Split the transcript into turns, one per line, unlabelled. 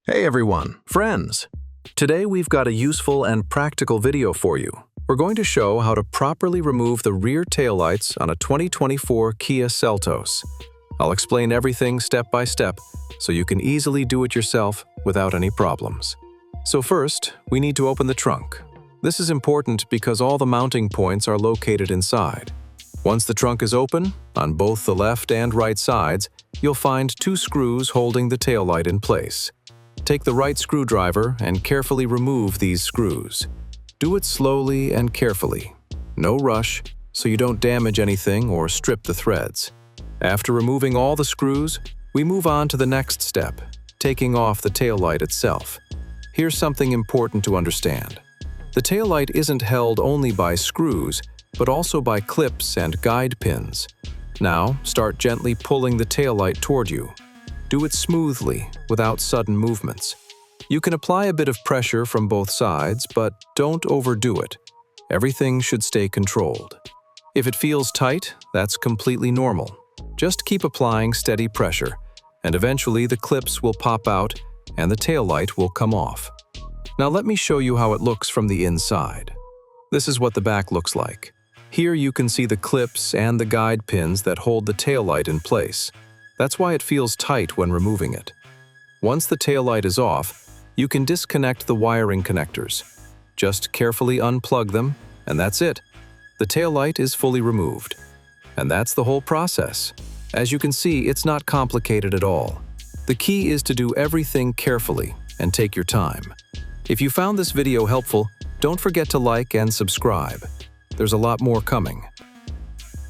Hey everyone, friends! Today we've got a useful and practical video for you. We're going to show how to properly remove the rear taillights on a 2024 Kia Seltos. I'll explain everything step by step so you can easily do it yourself without any problems. So first, we need to open the trunk. This is important because all the mounting points are located inside. Once the trunk is open, on both the left and right sides, you'll find two screws holding the taillight in place. Take the right screwdriver and carefully remove these screws. Do it slowly and carefully. No rush, so you don't damage anything or strip the threads. After removing all the screws, we move on to the next step, taking off the taillight itself. Here's something important to understand. The taillight isn't held only by screws, but also by clips and guide pins. Now, start gently pulling the taillight toward you. Do it smoothly, without sudden movements. You can apply a bit of pressure from both sides, but don't overdo it. Everything should stay controlled. If it feels tight, that's completely normal. Just keep applying steady pressure, and eventually the clips will pop out and the taillight will come off. Now let me show you how it looks from the inside. This is what the back looks like. Here you can see the clips and the guide pins that hold the taillight in place. That's why it feels tight when removing it. Once the taillight is off, you can disconnect the wiring connectors. Just carefully unplug them, and that's it. The taillight is fully removed. And that's the whole process. As you can see, it's not complicated at all. The key is to do everything carefully and take your time. If you found this video helpful, don't forget to like and subscribe. There's a lot more coming.